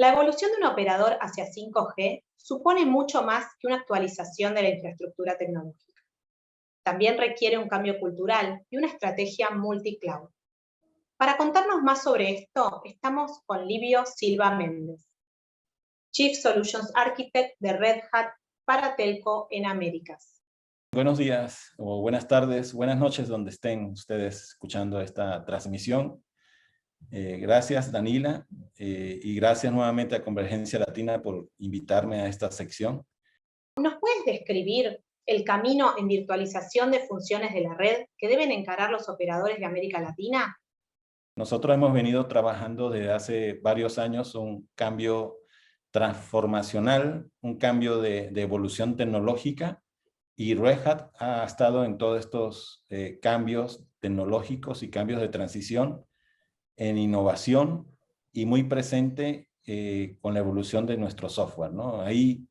La evolución de un operador hacia 5G supone mucho más que una actualización de la infraestructura tecnológica. También requiere un cambio cultural y una estrategia multi-cloud. Para contarnos más sobre esto, estamos con Livio Silva Méndez, Chief Solutions Architect de Red Hat para Telco en Américas. Buenos días o buenas tardes, buenas noches donde estén ustedes escuchando esta transmisión. Gracias Danila y gracias nuevamente a Convergencia Latina por invitarme a esta sección. ¿Nos puedes describir el camino en virtualización de funciones de la red que deben encarar los operadores de América Latina? Nosotros hemos venido trabajando desde hace varios años un cambio transformacional, un cambio de evolución tecnológica, y Red Hat ha estado en todos estos cambios tecnológicos y cambios de transición en innovación y muy presente con la evolución de nuestro software, ¿no? Ahí,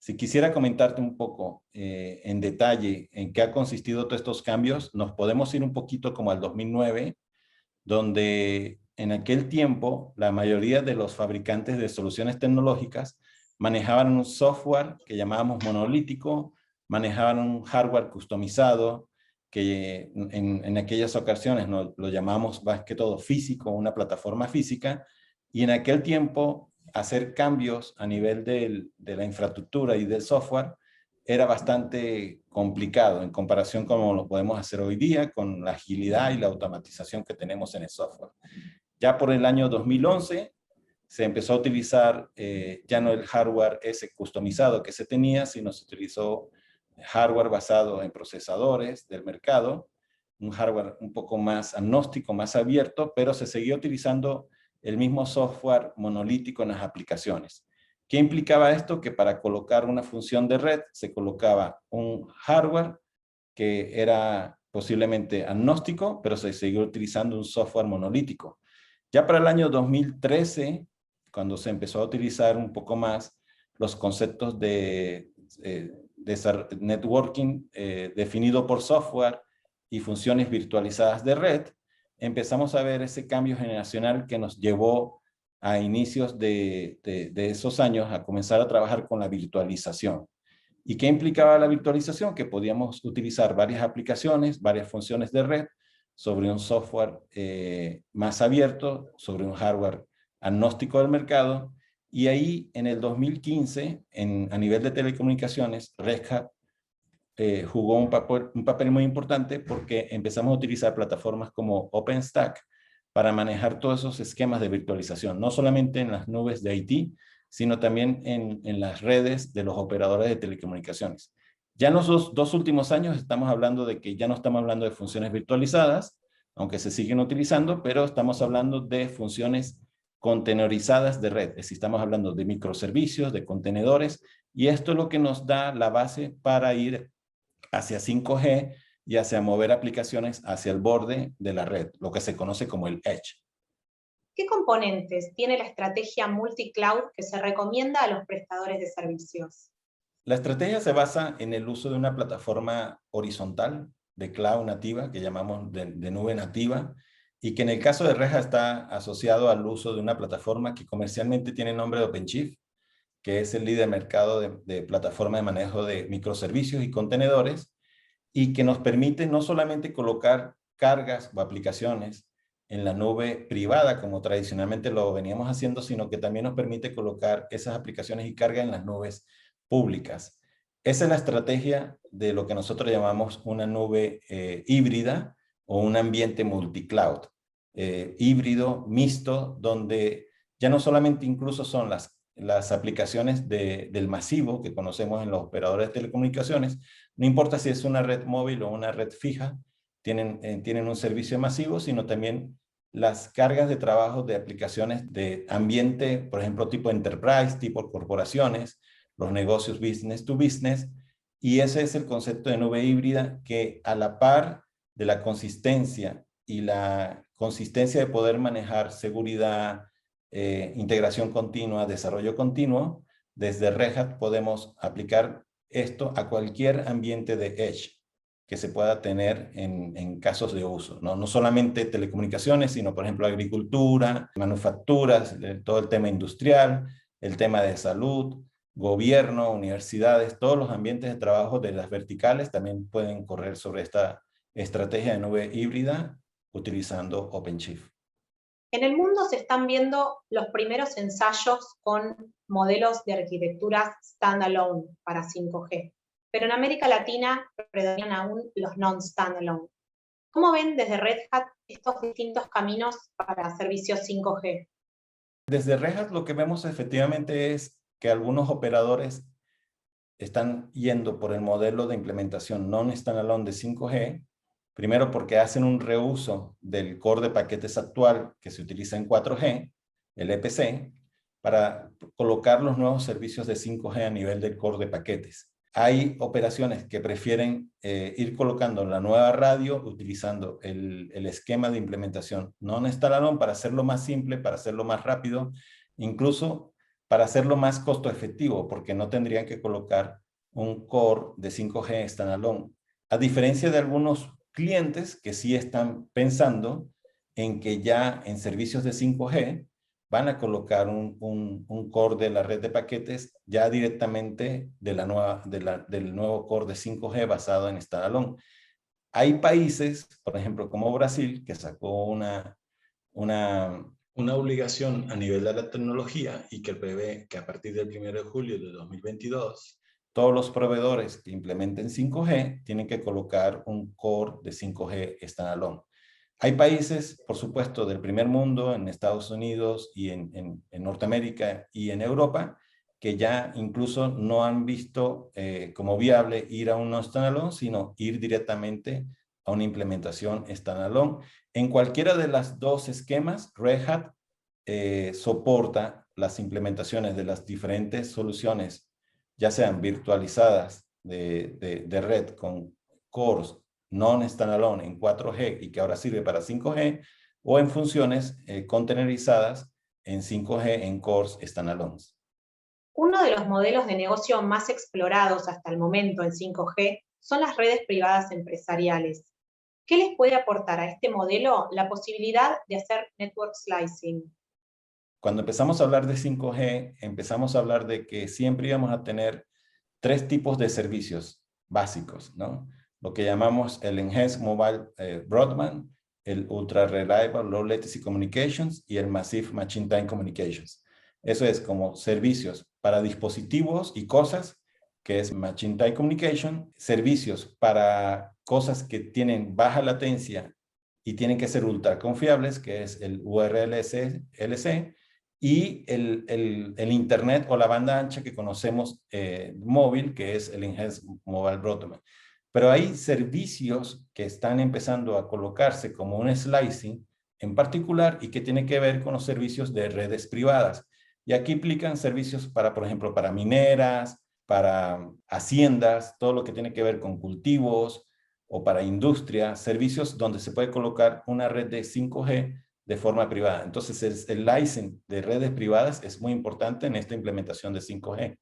si quisiera comentarte un poco en detalle en qué ha consistido todos estos cambios, nos podemos ir un poquito como al 2009, donde en aquel tiempo la mayoría de los fabricantes de soluciones tecnológicas manejaban un software que llamábamos monolítico, manejaban un hardware customizado, que en aquellas ocasiones lo llamamos más que todo físico, una plataforma física, y en aquel tiempo hacer cambios a nivel de la infraestructura y del software era bastante complicado en comparación con cómo lo podemos hacer hoy día con la agilidad y la automatización que tenemos en el software. Ya por el año 2011 se empezó a utilizar ya no el hardware ese customizado que se tenía, sino se utilizó hardware basado en procesadores del mercado, un hardware un poco más agnóstico, más abierto, pero se seguía utilizando el mismo software monolítico en las aplicaciones. ¿Qué implicaba esto? Que para colocar una función de red se colocaba un hardware que era posiblemente agnóstico, pero se seguía utilizando un software monolítico. Ya para el año 2013, cuando se empezó a utilizar un poco más los conceptos de networking definido por software y funciones virtualizadas de red, empezamos a ver ese cambio generacional que nos llevó a inicios de esos años a comenzar a trabajar con la virtualización. ¿Y qué implicaba la virtualización? Que podíamos utilizar varias aplicaciones, varias funciones de red sobre un software más abierto, sobre un hardware agnóstico del mercado. Y ahí, en el 2015, a nivel de telecomunicaciones, Red Hat jugó un papel muy importante porque empezamos a utilizar plataformas como OpenStack para manejar todos esos esquemas de virtualización, no solamente en las nubes de IT, sino también en las redes de los operadores de telecomunicaciones. Ya en los dos últimos años estamos hablando de que ya no estamos hablando de funciones virtualizadas, aunque se siguen utilizando, pero estamos hablando de funciones contenerizadas de red. Es decir, estamos hablando de microservicios, de contenedores, y esto es lo que nos da la base para ir hacia 5G y hacia mover aplicaciones hacia el borde de la red, lo que se conoce como el Edge. ¿Qué componentes tiene la estrategia multi-cloud que se recomienda a los prestadores de servicios? La estrategia se basa en el uso de una plataforma horizontal de cloud nativa, que llamamos de nube nativa, y que en el caso de Red Hat está asociado al uso de una plataforma que comercialmente tiene el nombre de OpenShift, que es el líder de mercado de plataforma de manejo de microservicios y contenedores, y que nos permite no solamente colocar cargas o aplicaciones en la nube privada, como tradicionalmente lo veníamos haciendo, sino que también nos permite colocar esas aplicaciones y cargas en las nubes públicas. Esa es la estrategia de lo que nosotros llamamos una nube híbrida o un ambiente multicloud. Híbrido, mixto, donde ya no solamente incluso son las aplicaciones del masivo que conocemos en los operadores de telecomunicaciones, no importa si es una red móvil o una red fija, tienen un servicio masivo, sino también las cargas de trabajo de aplicaciones de ambiente, por ejemplo, tipo enterprise, tipo corporaciones, los negocios business to business, y ese es el concepto de nube híbrida que a la par de la consistencia y la consistencia de poder manejar seguridad, integración continua, desarrollo continuo, desde Red Hat podemos aplicar esto a cualquier ambiente de Edge. que se pueda tener en casos de uso, ¿no? No solamente telecomunicaciones, sino por ejemplo agricultura, manufacturas, todo el tema industrial, el tema de salud, gobierno, universidades, todos los ambientes de trabajo de las verticales también pueden correr sobre esta estrategia de nube híbrida utilizando OpenShift. En el mundo se están viendo los primeros ensayos con modelos de arquitecturas standalone para 5G, pero en América Latina predominan aún los non-standalone. ¿Cómo ven desde Red Hat estos distintos caminos para servicios 5G? Desde Red Hat lo que vemos efectivamente es que algunos operadores están yendo por el modelo de implementación non-standalone de 5G, primero porque hacen un reuso del core de paquetes actual que se utiliza en 4G, el EPC, para colocar los nuevos servicios de 5G a nivel del core de paquetes. Hay operaciones que prefieren ir colocando la nueva radio utilizando el esquema de implementación non-standalone para hacerlo más simple, para hacerlo más rápido, incluso para hacerlo más costo efectivo, porque no tendrían que colocar un core de 5G standalone. A diferencia de algunos clientes que sí están pensando en que ya en servicios de 5G van a colocar un core de la red de paquetes ya directamente de del nuevo core de 5G basado en standalone. Hay países, por ejemplo, como Brasil, que sacó una obligación a nivel de la tecnología y que prevé que a partir del 1 de julio de 2022 todos los proveedores que implementen 5G tienen que colocar un core de 5G standalone. Hay países, por supuesto, del primer mundo, en Estados Unidos y en Norteamérica y en Europa, que ya incluso no han visto como viable ir a un standalone, sino ir directamente a una implementación standalone. En cualquiera de las dos esquemas, Red Hat soporta las implementaciones de las diferentes soluciones, ya sean virtualizadas de red con cores non-standalone en 4G y que ahora sirve para 5G, o en funciones containerizadas en 5G en cores standalones. Uno de los modelos de negocio más explorados hasta el momento en 5G son las redes privadas empresariales. ¿Qué les puede aportar a este modelo la posibilidad de hacer network slicing? Cuando empezamos a hablar de 5G, empezamos a hablar de que siempre íbamos a tener tres tipos de servicios básicos, ¿no? Lo que llamamos el Enhanced Mobile Broadband, el Ultra Reliable Low Latency Communications y el Massive Machine Time Communications. Eso es como servicios para dispositivos y cosas, que es Machine Time Communication, servicios para cosas que tienen baja latencia y tienen que ser ultra confiables, que es el URLC, y el Internet o la banda ancha que conocemos móvil, que es el Enhanced Mobile Broadband. Pero hay servicios que están empezando a colocarse como un slicing en particular y que tiene que ver con los servicios de redes privadas. Y aquí implican servicios para, por ejemplo, para mineras, para haciendas, todo lo que tiene que ver con cultivos o para industria, servicios donde se puede colocar una red de 5G de forma privada. Entonces, el licensing de redes privadas es muy importante en esta implementación de 5G.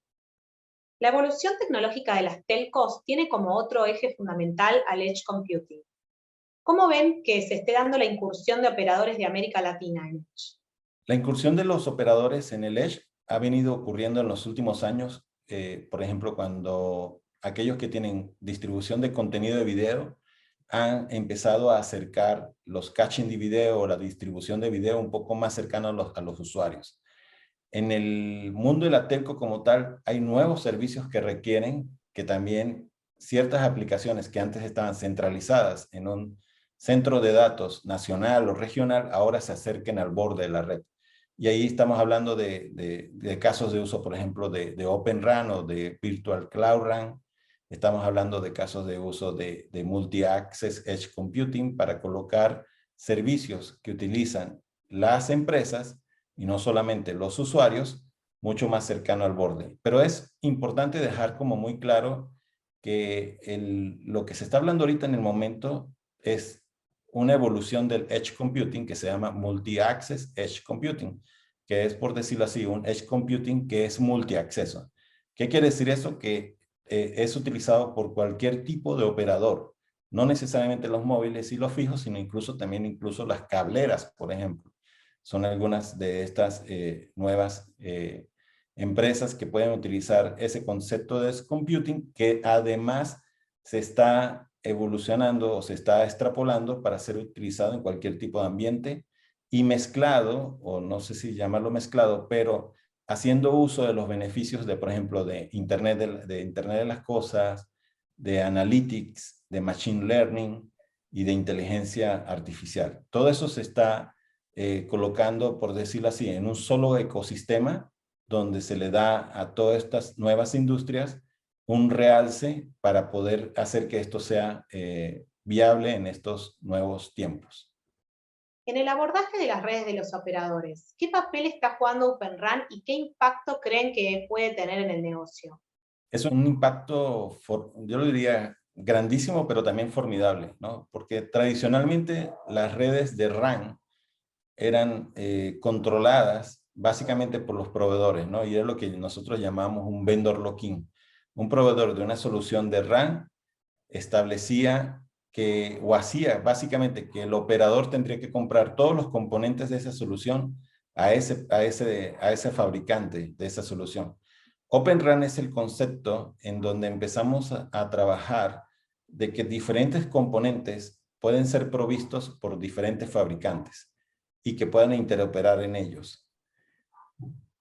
La evolución tecnológica de las telcos tiene como otro eje fundamental al edge computing. ¿Cómo ven que se esté dando la incursión de operadores de América Latina en edge? La incursión de los operadores en el edge ha venido ocurriendo en los últimos años. Por ejemplo, cuando aquellos que tienen distribución de contenido de video han empezado a acercar los caching de video o la distribución de video un poco más cercano a los usuarios. En el mundo de la telco como tal, hay nuevos servicios que requieren que también ciertas aplicaciones que antes estaban centralizadas en un centro de datos nacional o regional, ahora se acerquen al borde de la red. Y ahí estamos hablando de casos de uso, por ejemplo, de Open RAN o de Virtual Cloud RAN. Estamos hablando de casos de uso de Multi-Access Edge Computing para colocar servicios que utilizan las empresas y no solamente los usuarios, mucho más cercano al borde. Pero es importante dejar como muy claro que lo que se está hablando ahorita en el momento es una evolución del Edge Computing que se llama Multi-Access Edge Computing, que es, por decirlo así, un Edge Computing que es multiacceso. ¿Qué quiere decir eso? Que es utilizado por cualquier tipo de operador, no necesariamente los móviles y los fijos, sino incluso las cableras, por ejemplo. Son algunas de estas nuevas empresas que pueden utilizar ese concepto de edge computing, que además se está evolucionando o se está extrapolando para ser utilizado en cualquier tipo de ambiente y mezclado, o no sé si llamarlo mezclado, pero haciendo uso de los beneficios de, por ejemplo, de Internet de las cosas, de analytics, de machine learning y de inteligencia artificial. Todo eso se está colocando, por decirlo así, en un solo ecosistema donde se le da a todas estas nuevas industrias un realce para poder hacer que esto sea viable en estos nuevos tiempos. En el abordaje de las redes de los operadores, ¿qué papel está jugando Open RAN y qué impacto creen que puede tener en el negocio? Es un impacto, yo lo diría, grandísimo, pero también formidable, ¿no? Porque tradicionalmente las redes de RAN eran controladas básicamente por los proveedores, ¿no? Y era lo que nosotros llamamos un vendor lock-in. Un proveedor de una solución de RAN establecía que, o hacía básicamente que el operador tendría que comprar todos los componentes de esa solución a ese fabricante de esa solución. Open RAN es el concepto en donde empezamos a trabajar de que diferentes componentes pueden ser provistos por diferentes fabricantes y que puedan interoperar en ellos.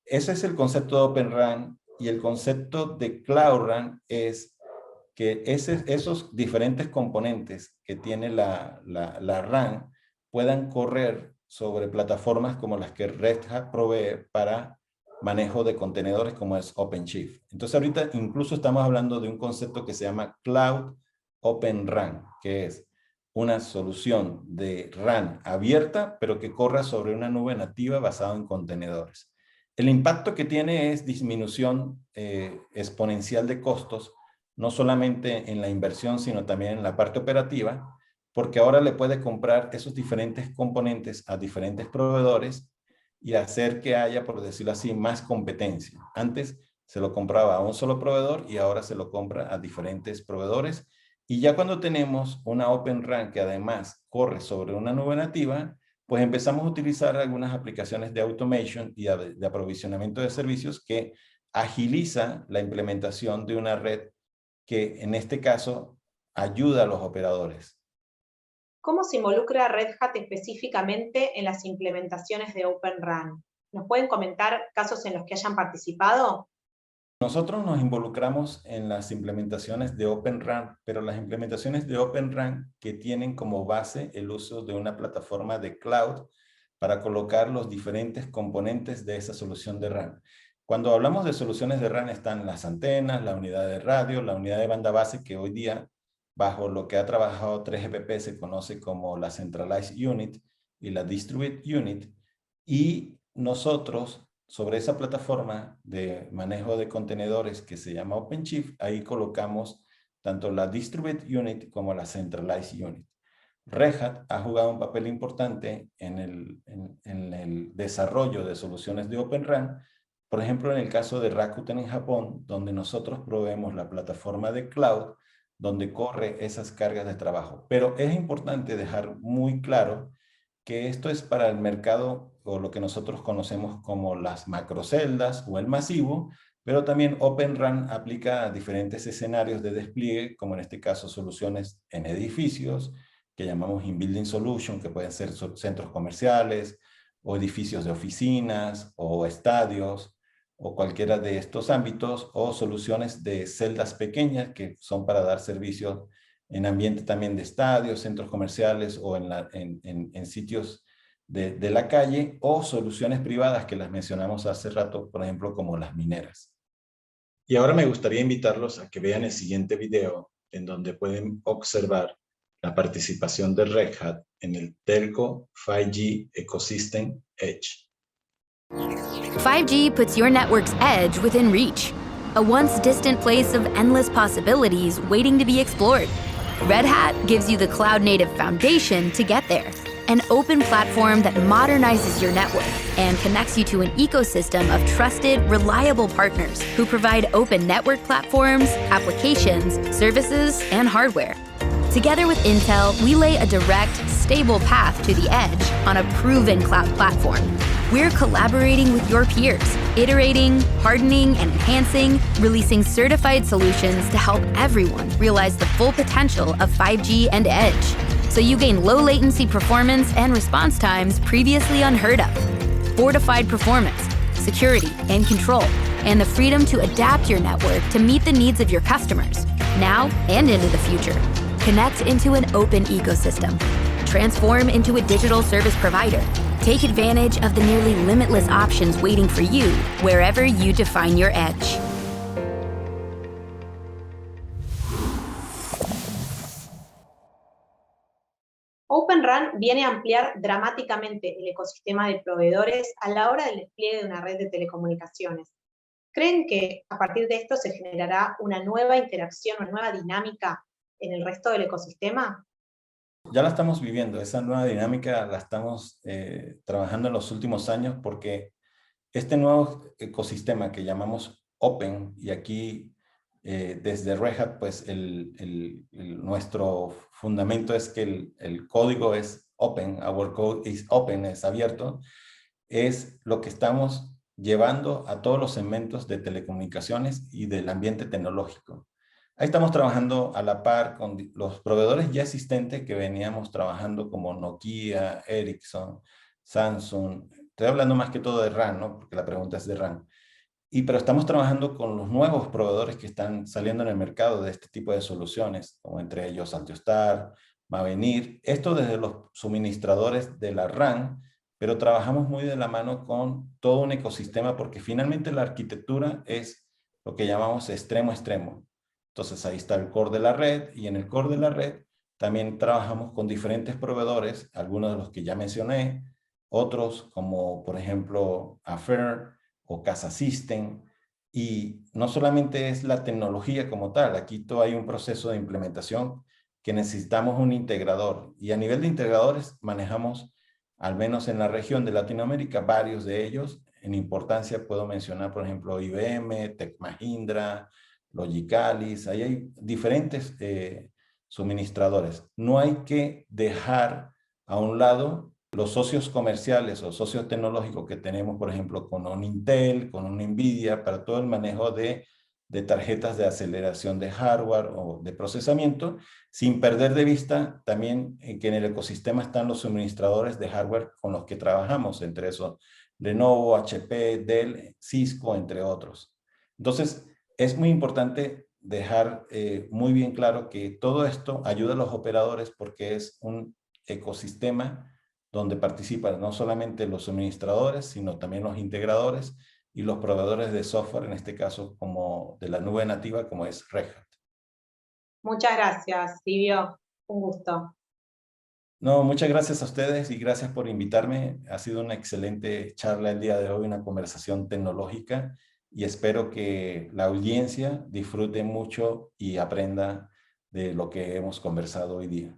Ese es el concepto de Open RAN, y el concepto de Cloud RAN es que esos diferentes componentes que tiene la RAN puedan correr sobre plataformas como las que Red Hat provee para manejo de contenedores, como es OpenShift. Entonces ahorita incluso estamos hablando de un concepto que se llama Cloud Open RAN, que es una solución de RAN abierta, pero que corra sobre una nube nativa basada en contenedores. El impacto que tiene es disminución exponencial de costos, no solamente en la inversión, sino también en la parte operativa, porque ahora le puede comprar esos diferentes componentes a diferentes proveedores y hacer que haya, por decirlo así, más competencia. Antes se lo compraba a un solo proveedor y ahora se lo compra a diferentes proveedores. Y ya cuando tenemos una Open RAN que además corre sobre una nube nativa, pues empezamos a utilizar algunas aplicaciones de automation y de aprovisionamiento de servicios que agiliza la implementación de una red que en este caso ayuda a los operadores. ¿Cómo se involucra Red Hat específicamente en las implementaciones de Open RAN? ¿Nos pueden comentar casos en los que hayan participado? Nosotros nos involucramos en las implementaciones de Open RAN, pero las implementaciones de Open RAN que tienen como base el uso de una plataforma de cloud para colocar los diferentes componentes de esa solución de RAN. Cuando hablamos de soluciones de RAN están las antenas, la unidad de radio, la unidad de banda base, que hoy día, bajo lo que ha trabajado 3GPP, se conoce como la Centralized Unit y la Distributed Unit. Y nosotros, sobre esa plataforma de manejo de contenedores que se llama OpenShift, ahí colocamos tanto la Distributed Unit como la Centralized Unit. Red Hat ha jugado un papel importante en el desarrollo de soluciones de Open RAN, por ejemplo, en el caso de Rakuten en Japón, donde nosotros proveemos la plataforma de cloud, donde corre esas cargas de trabajo. Pero es importante dejar muy claro que esto es para el mercado o lo que nosotros conocemos como las macroceldas o el masivo, pero también Open RAN aplica a diferentes escenarios de despliegue, como en este caso soluciones en edificios, que llamamos in-building solution, que pueden ser centros comerciales o edificios de oficinas o estadios o cualquiera de estos ámbitos, o soluciones de celdas pequeñas que son para dar servicios en ambiente también de estadios, centros comerciales o en sitios de la calle, o soluciones privadas que las mencionamos hace rato, por ejemplo, como las mineras. Y ahora me gustaría invitarlos a que vean el siguiente video en donde pueden observar la participación de Red Hat en el Telco 5G Ecosystem Edge. 5G puts your network's edge within reach, a once distant place of endless possibilities waiting to be explored. Red Hat gives you the cloud-native foundation to get there, an open platform that modernizes your network and connects you to an ecosystem of trusted, reliable partners who provide open network platforms, applications, services, and hardware. Together with Intel, we lay a direct, stable path to the edge on a proven cloud platform. We're collaborating with your peers, iterating, hardening, and enhancing, releasing certified solutions to help everyone realize the full potential of 5G and edge, so you gain low latency performance and response times previously unheard of, fortified performance, security, and control, and the freedom to adapt your network to meet the needs of your customers, now and into the future. Connect into an open ecosystem. Transform into a digital service provider. Take advantage of the nearly limitless options waiting for you wherever you define your edge. Open RAN viene a ampliar dramáticamente el ecosistema de proveedores a la hora del despliegue de una red de telecomunicaciones. ¿Creen que a partir de esto se generará una nueva interacción, una nueva dinámica en el resto del ecosistema? Ya la estamos viviendo, esa nueva dinámica la estamos trabajando en los últimos años porque este nuevo ecosistema que llamamos Open, y aquí desde Red Hat, pues nuestro fundamento es que el código es open, our code is open, es abierto, es lo que estamos llevando a todos los segmentos de telecomunicaciones y del ambiente tecnológico. Ahí estamos trabajando a la par con los proveedores ya existentes que veníamos trabajando como Nokia, Ericsson, Samsung. Estoy hablando más que todo de RAN, ¿no? Porque la pregunta es de RAN. Pero estamos trabajando con los nuevos proveedores que están saliendo en el mercado de este tipo de soluciones, como entre ellos Altiostar, Mavenir. Esto desde los suministradores de la RAN, pero trabajamos muy de la mano con todo un ecosistema porque finalmente la arquitectura es lo que llamamos extremo-extremo. Entonces ahí está el core de la red y en el core de la red también trabajamos con diferentes proveedores, algunos de los que ya mencioné, otros como por ejemplo Afer o Casa System, y no solamente es la tecnología como tal, aquí hay un proceso de implementación que necesitamos un integrador y a nivel de integradores manejamos al menos en la región de Latinoamérica varios de ellos. En importancia puedo mencionar por ejemplo IBM, Tech Mahindra, Logicalis, ahí hay diferentes suministradores. No hay que dejar a un lado los socios comerciales o socios tecnológicos que tenemos, por ejemplo, con un Intel, con un Nvidia, para todo el manejo de tarjetas de aceleración de hardware o de procesamiento, sin perder de vista también que en el ecosistema están los suministradores de hardware con los que trabajamos, entre esos Lenovo, HP, Dell, Cisco, entre otros. Entonces, es muy importante dejar muy bien claro que todo esto ayuda a los operadores porque es un ecosistema donde participan no solamente los suministradores, sino también los integradores y los proveedores de software, en este caso como de la nube nativa, como es Red Hat. Muchas gracias, Silvio. Un gusto. No, muchas gracias a ustedes y gracias por invitarme. Ha sido una excelente charla el día de hoy, una conversación tecnológica y espero que la audiencia disfrute mucho y aprenda de lo que hemos conversado hoy día.